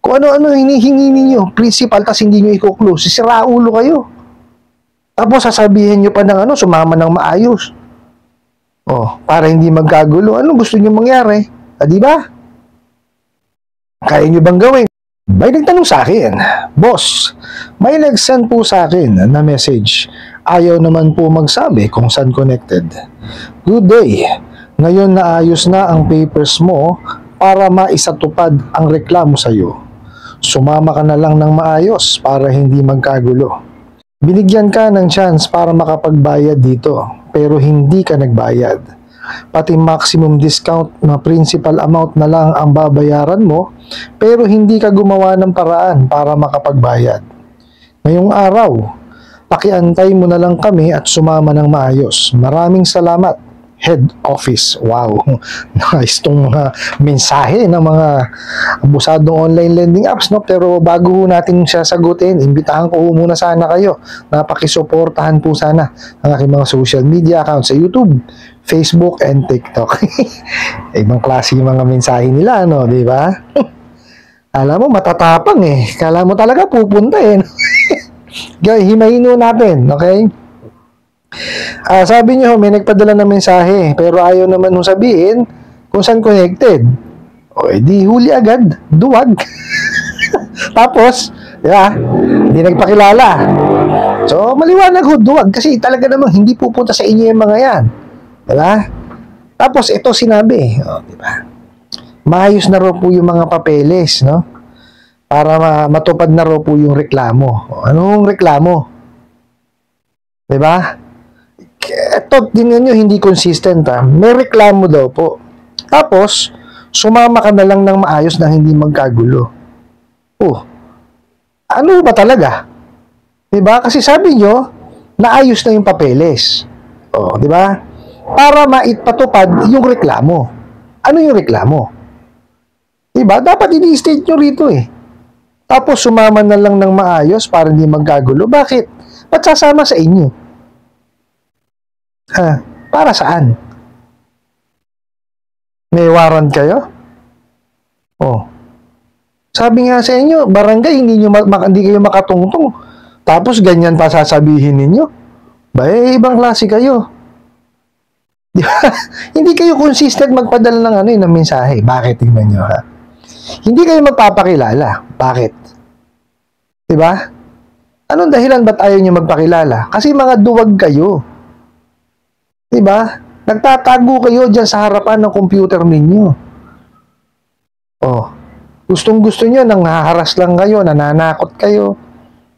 Kung ano-ano hinihingi ninyo, principal, tas hindi nyo i-close, sira ulo kayo. Tapos sasabihin nyo pa ng sumama ng maayos. Para hindi magkagulo. Ano gusto nyo mangyari? Di ba? Kaya nyo bang gawin? May nagtanong sa akin, Boss, may nag-send po sa akin na message. Ayaw naman po magsabi kung saan connected. Good day. Ngayon naayos na ang papers mo para maisatupad ang reklamo sa iyo. Sumama ka na lang ng maayos para hindi magkagulo. Binigyan ka ng chance para makapagbayad dito, pero hindi ka nagbayad. Pati maximum discount na principal amount na lang ang babayaran mo, pero hindi ka gumawa ng paraan para makapagbayad. Ngayong araw, pakiantay mo na lang kami at sumama ng maayos. Maraming salamat, Head Office. Wow, nice tong mga mensahe ng mga abusadong online lending apps, no? Pero bago natin siya sagutin, imbitahan ko muna sana kayo na pakisuportahan po sana ang aking mga social media accounts sa YouTube, Facebook, and TikTok. Ibang klase yung mga mensahe nila, no? Di ba? Alam mo, matatapang eh. Kala mo talaga pupunta eh. Himayin natin, okay? Sabi niyo, may nagpadala ng mensahe, pero ayaw naman nung sabihin kung saan connected. Di huli agad, duwag. Tapos, hindi nagpakilala. So, maliwanag ho, duwag, kasi talaga namang hindi pupunta sa inyo yung mga yan. Diba? Tapos, ito sinabi, diba? Maayos na raw po yung mga papeles, no? Para matupad na raw po yung reklamo. Anong reklamo? Diba? Ito, tingnan nyo, hindi consistent ha. May reklamo daw po. Tapos, sumama ka na lang ng maayos na hindi magkagulo. Ano ba talaga? Diba? Kasi sabi nyo, naayos na yung papeles. Diba? Para maipatupad yung reklamo. Ano yung reklamo? Diba? Dapat i-state nyo rito eh. Tapos, sumama na lang ng maayos para hindi magkagulo. Bakit? Ba't sasama sa inyo? Para saan? May warrant kayo? Sabi nga sa inyo, barangay, hindi kayo makatungtong. Tapos ganyan pa sasabihin ninyo. Ibang klase kayo. Di ba? Hindi kayo consistent magpadala ng ng mensahe. Bakit? Tingnan nyo ha. Hindi kayo magpapakilala. Bakit? Di ba? Anong dahilan ba't ayaw nyo magpakilala? Kasi mga duwag kayo. Diba? Nagtatago kayo dyan sa harapan ng computer ninyo. Gustong-gusto nyo, nanghaharas lang kayo, nananakot kayo,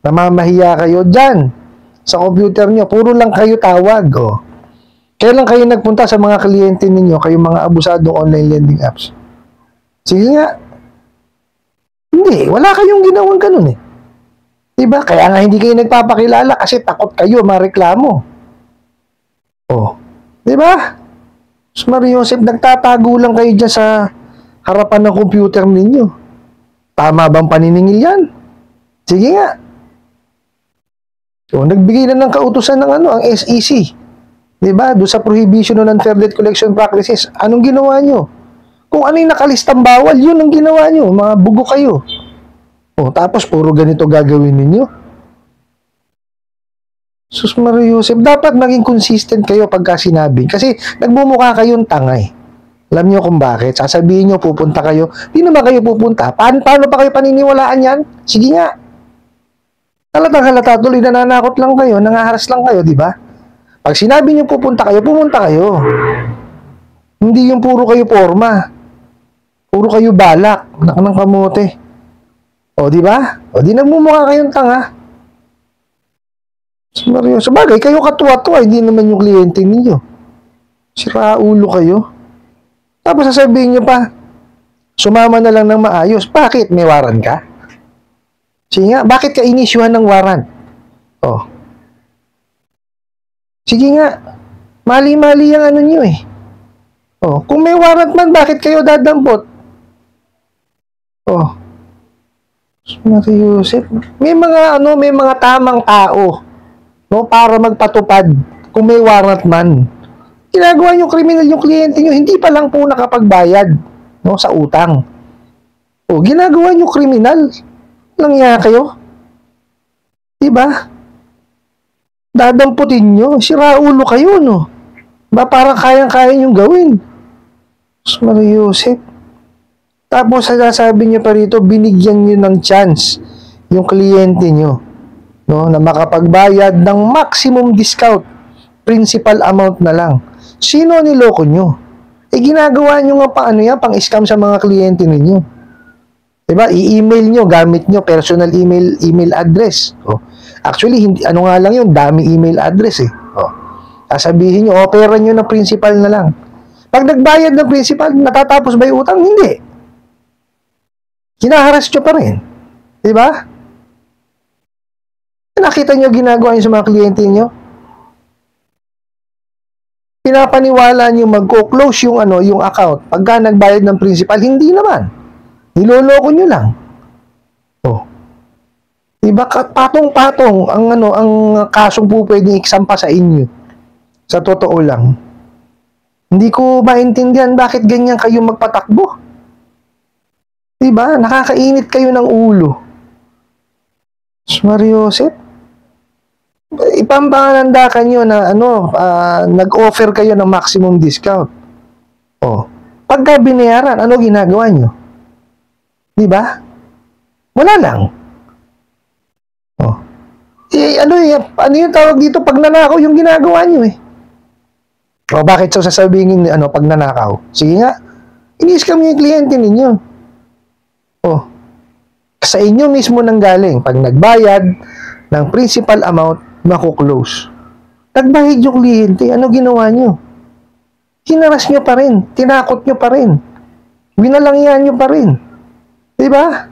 namamahiya kayo dyan sa computer nyo. Puro lang kayo tawag. Kailan kayo nagpunta sa mga kliyente ninyo, kayong mga abusadong online lending apps? Sige nga. Hindi, wala kayong ginawang ganun eh. Diba? Kaya nga hindi kayo nagpapakilala kasi takot kayo mareklamo. Diba? Mario Joseph, nagtatago lang kayo dyan sa harapan ng computer ninyo. Tama bang paniningil yan? Sige nga. Nagbigay na ng kautusan ng ang SEC. Diba? Doon sa prohibition ng unfair debt collection practices. Anong ginawa nyo? Kung ano yung nakalistang bawal, yun ang ginawa nyo. Mga bugo kayo. Tapos puro ganito gagawin ninyo. Sus Mario Joseph, dapat maging consistent kayo pagka sinabi. Kasi nagmumukha kayong tangay. Alam nyo kung bakit? Sasabihin nyo, pupunta kayo. Di naman kayo pupunta. Paano pa kayo paniniwalaan yan? Sige nga. Halatang-halata tuloy, nananakot lang kayo, nangaharas lang kayo, di ba? Pag sinabi nyo pupunta kayo. Hindi yung puro kayo porma. Puro kayo balak. Anak ng kamote. Di ba? Di nagmumukha kayong tanga. Mario, sabagay, kayo katuwa-tuwa, hindi naman yung kliyente ninyo. Sira ulo kayo. Tapos sasabihin nyo pa, sumama na lang ng maayos. Bakit? May warrant ka? Sige nga, bakit ka inisyuhan ng warrant? Sige nga, mali-mali yung nyo eh. Kung may warrant man, bakit kayo dadampot? Mario Joseph, may mga tamang tao. Para magpatupad kung may warrant man. Ginagawa nyo kriminal yung kliyente nyo, hindi pa lang po nakapagbayad sa utang. O, ginagawa nyo kriminal. Langya kayo. Diba? Dadamputin nyo. Sira ulo kayo, no? Ba, parang kayang-kaya nyo gawin. Mariusip. Tapos, sasabi nyo pa rito, binigyan nyo ng chance yung kliyente nyo, no, na makapagbayad ng maximum discount. Principal amount na lang. Sino niloko nyo? Ginagawa nyo nga pang-scam sa mga kliyente ninyo. Diba? I-email nyo, gamit nyo, personal email address. Actually, hindi, nga lang yun, dami email address eh. Sasabihin nyo, opera nyo ng principal na lang. Pag nagbayad ng principal, natatapos ba yung utang? Hindi. Kinaharas nyo pa rin. Diba? Nakita nyo ginagawa nyo sa mga kliyente nyo? Pinapaniwala nyo magko-close yung account pagka nagbayad ng principal, hindi naman. Niloloko nyo lang. Diba, patong-patong ang kasong po pwedeng iksampa sa inyo. Sa totoo lang. Hindi ko maintindihan bakit ganyan kayo magpatakbo. Diba, nakakainit kayo ng ulo. Mariusip, ipampangandakan nyo na nag-offer kayo ng maximum discount. Pagka binayaran, ano ginagawa nyo? Diba? Wala lang. Ano yung tawag dito? Pag nanakaw yung ginagawa nyo eh. Bakit sasabihin pag nanakaw? Sige nga, ini-scam nyo yung kliyente ninyo. Sa inyo mismo nang galing. Pag nagbayad ng principal amount, mako-close. Nagbayad yung kliyente, ano ginawa nyo? Hinaras nyo pa rin, tinakot nyo pa rin, binalangyan nyo pa rin. Diba?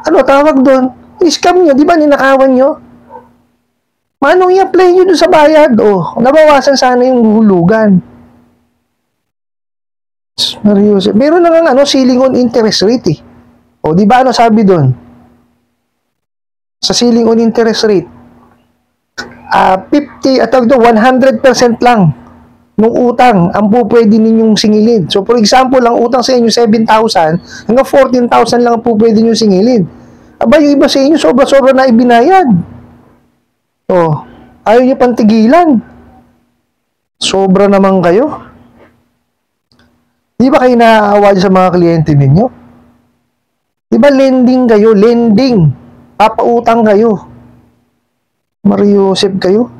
Ano tawag doon? I-scam nyo, diba ninakawan nyo? Manong i-apply nyo doon sa bayad? Nabawasan sana yung hulugan. Mariusip. Meron na nga ceiling on interest rate eh. Diba sabi doon? Sa ceiling on interest rate, 100% lang nung utang ang pwede ninyong singilin. So, for example, ang utang sa inyo 7,000 hanggang 14,000 lang ang pwede ninyong singilin. Yung iba sa inyo, sobra-sobra na ibinayad. Ayaw nyo pantigilan. Sobra naman kayo. Di ba kayo naaawa sa mga kliyente ninyo? Di ba lending kayo? Lending. Papautang kayo. Mariusip kayo.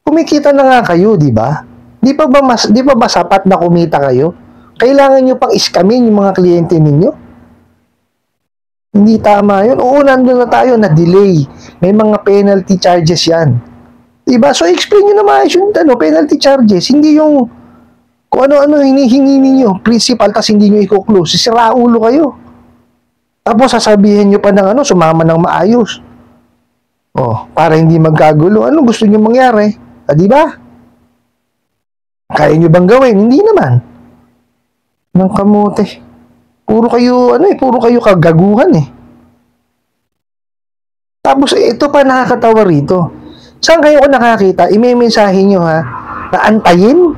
Kumikita na nga kayo, di ba? Di pa ba sapat na kumita kayo? Kailangan nyo pang iskamin yung mga kliyente ninyo? Hindi tama yun. Nandun na tayo na delay. May mga penalty charges yan. Di ba? So, explain nyo naman yung penalty charges. Hindi yung kung ano-ano hinihingi ninyo. Principal, tas hindi nyo i-close. Sira ulo kayo. Tapos sasabihin nyo pa ng sumama ng maayos. Para hindi magkagulo. Ano gusto nyo mangyari? Di ba? Kaya nyo bang gawin? Hindi naman. Ng kamote. Puro kayo kagaguhan eh. Tapos ito pa nakakatawa rito. Saan kayo nakakita? I-mensahe nyo na antayin?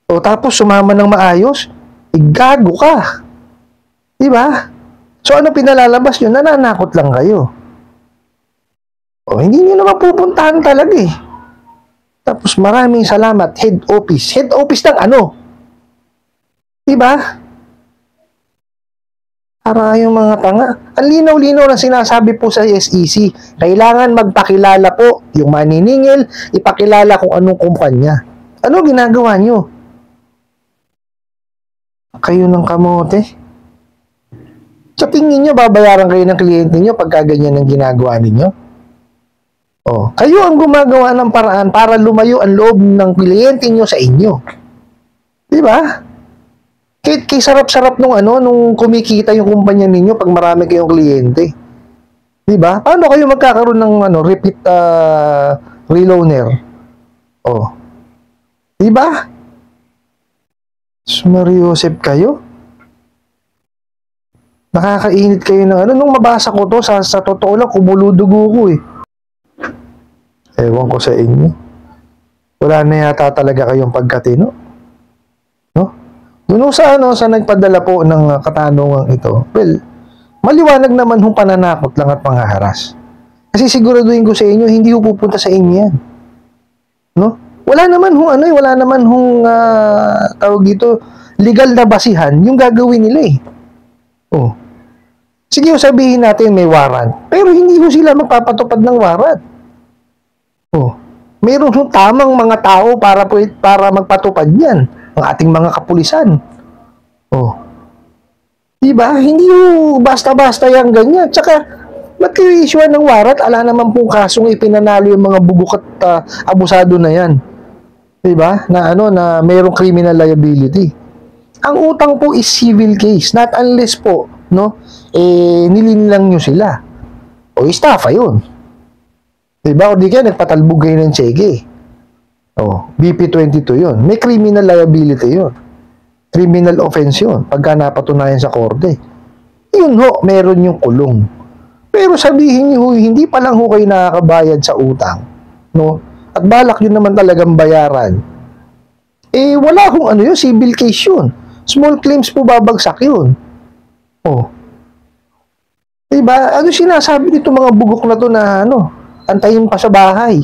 Tapos sumama ng maayos? Gago ka. Di ba? So ano pinalalabas nyo? Nananakot lang kayo. Hindi nyo naman pupuntahan talaga eh. Tapos maraming salamat, head office. Head office ng ano? Diba? Para yung mga tanga. Ang linaw-linaw na sinasabi po sa SEC. Kailangan magpakilala po yung maniningil, ipakilala kung anong kumpanya. Ano ginagawa nyo? Kayo ng kamote. Sa tingin nyo, babayaran kayo ng kliyente nyo pagka ganyan ang ginagawa ninyo? Kayo ang gumagawa ng paraan para lumayo ang loob ng kliyente nyo sa inyo. Diba? Kay sarap-sarap nung kumikita yung kumpanya ninyo pag marami kayong kliyente. Diba? Paano kayo magkakaroon ng repeat reloaner? Diba? Mariusip kayo? Nakakainit kayo ng nung mabasa ko to, sa totoo lang, kumuludugo ko eh. Ewan ko sa inyo. Wala na yata talaga kayong pagkatino. No? Doon sa sa nagpadala po ng katanungan ito, well, maliwanag naman hong pananakot lang at panghaharas. Kasi siguraduhin ko sa inyo, hindi ho pupunta sa inyo yan. No? Wala naman wala naman tawag dito, legal na basihan yung gagawin nila eh. Oh. Sige, sabihin natin may warrant, pero hindi ho sila magpapatupad ng warrant. Oh. Meron ho tamang mga tao para magpatupad niyan, ang ating mga kapulisan. Oh. Diba? Hindi ho basta-basta yung ganyan. Tsaka, ba't kayo issue ng warrant? Ala naman pong kasong ipinanalo yung mga bugok at abusado na yan. Diba? Na na mayroong criminal liability. Ang utang po is civil case. Not unless po, nilinlang nyo sila. O estafa yun. Diba? O di kaya nagpatalbog kayo ng cheque. O, BP22 yun. May criminal liability yun. Criminal offense yun. Pagka napatunayan sa korte. Yun ho, meron yung kulong. Pero sabihin nyo, hindi pa lang ho kayo nakakabayad sa utang. No? At balak yun naman talagang bayaran. Eh, wala kung yun, civil case yun. Small claims po babagsak yun. Oh. Diba? Ano sinasabi nito mga bugok na to na antayin pa sa bahay?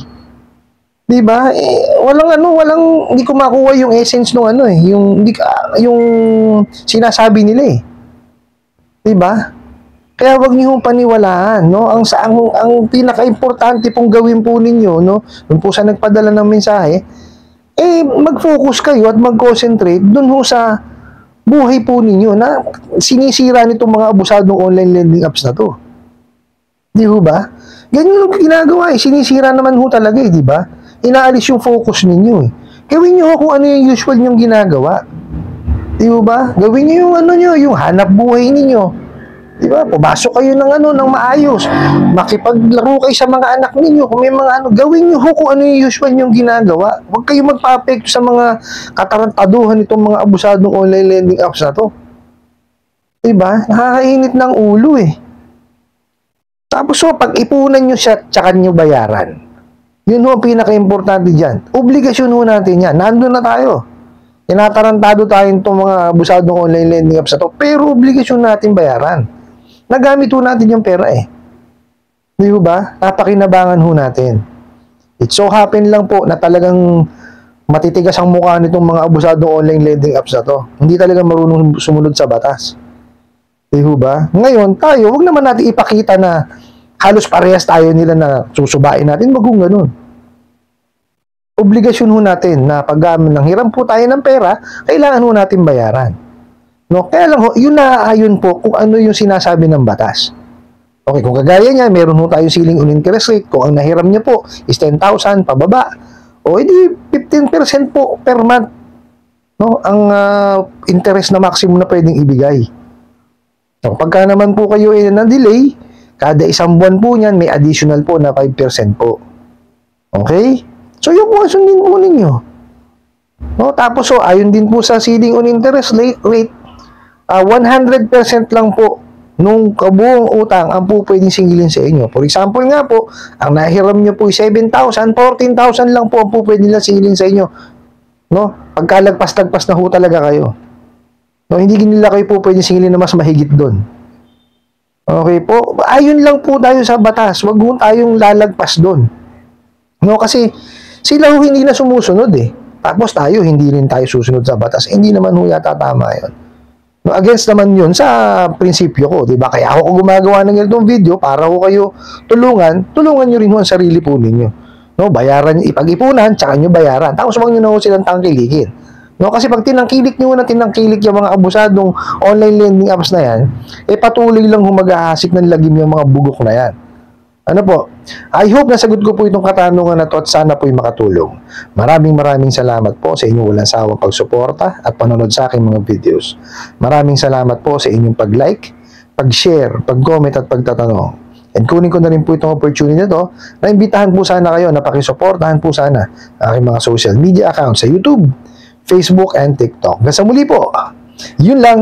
Diba? Eh, walang hindi ko makuha yung essence ng yung sinasabi nila eh. Diba? Kaya wag niyo paniwalaan, no? Ang pinaka-importante pong gawin po ninyo, no? Doon po sa nagpadala ng mensahe, mag-focus kayo at mag-concentrate doon ho sa buhay po ninyo na sinisira nitong mga abusadong online lending apps na to. Di ho ba? Ganyan yung ginagawa eh. Sinisira naman ho talaga eh, di ba? Inaalis yung focus ninyo eh. Gawin nyo kung ano yung usual nyong ginagawa. Di ba? Gawin nyo yung yung hanap buhay ninyo. Di ba? Pumasok kayo ng maayos. Makipaglaro kayo sa mga anak ninyo. Kung may mga gawin nyo kung ano yung usual nyong ginagawa. Huwag kayo magpa-apekto sa mga katarantaduhan itong mga abusadong online lending apps na to. Di ba? Nakakainit ng ulo eh. Tapos pag ipunan nyo siya, tsaka nyo bayaran. Yun ho ang pinaka-importante dyan. Obligasyon ho natin yan. Nandun na tayo. Tinatarantado tayo itong mga abusadong online lending apps na to. Pero obligasyon natin bayaran. Nagamit ho natin yung pera eh. Di ba? Napakinabangan ho natin. It so happen lang po na talagang matitigas ang mukha nitong mga abusadong online lending apps na to. Hindi talaga marunong sumunod sa batas. Di ba? Ngayon, tayo, huwag naman natin ipakita na halos parehas tayo nila na susubain natin. Wag kung ganun. Obligasyon ho natin na pag nanghiram po tayo ng pera, kailangan ho natin bayaran. No? Kaya lang ho, yun naaayon po kung ano yung sinasabi ng batas. Okay, kung kagaya niya, meron ho tayo ceiling on interest rate. Kung ang nahiram niya po is 10,000 pababa, o edi 15% po per month. No? Ang interest na maximum na pwedeng ibigay. So, pagka naman po kayo na-delay, kada isang buwan po niyan, may additional po na 5% po. Okay? So, yung po, sundin po ninyo. No? Tapos, ayon din po sa ceiling on interest rate, 100% lang po nung kabuong utang ang po pwedeng singilin sa inyo. For example nga po, ang nahiram nyo po 7,000, 14,000 lang po ang po pwedeng lang singilin sa inyo. No? Pagkalagpas-tagpas na ho talaga kayo. No, hindi nila kayo po pwedeng singilin na mas mahigit doon. Okay po? Ayun lang po tayo sa batas. Huwag mo tayong lalagpas doon. No, kasi sila ho hindi na sumusunod eh. Tapos tayo, hindi rin tayo susunod sa batas. Hindi naman ho yata tama yun. No, against naman yun sa prinsipyo ko. Diba? Kaya ako gumagawa ng ganitong video para ho kayo tulungan nyo rin ho ang sarili po ninyo. No, bayaran, ipag-ipunan, tsaka nyo bayaran. Tapos huwag nyo na ho silang tangkilikin. No, kasi pag tinangkilik nyo na tinangkilik yung mga abusadong online lending apps na yan, patuloy lang humagahasik ng lagim yung mga bugok na yan. Ano po? I hope nasagot ko po itong katanungan na to at sana po'y makatulong. Maraming salamat po sa inyong walang sawang pagsuporta at panonood sa aking mga videos. Maraming salamat po sa inyong pag-like, pag-share, pag-comment at pagtatanong. And kunin ko na rin po itong opportunity na to na imbitahan po sana kayo na pakisuportahan po sana aking mga social media accounts sa YouTube, Facebook, and TikTok. Hanggang sa muli po. Yun lang.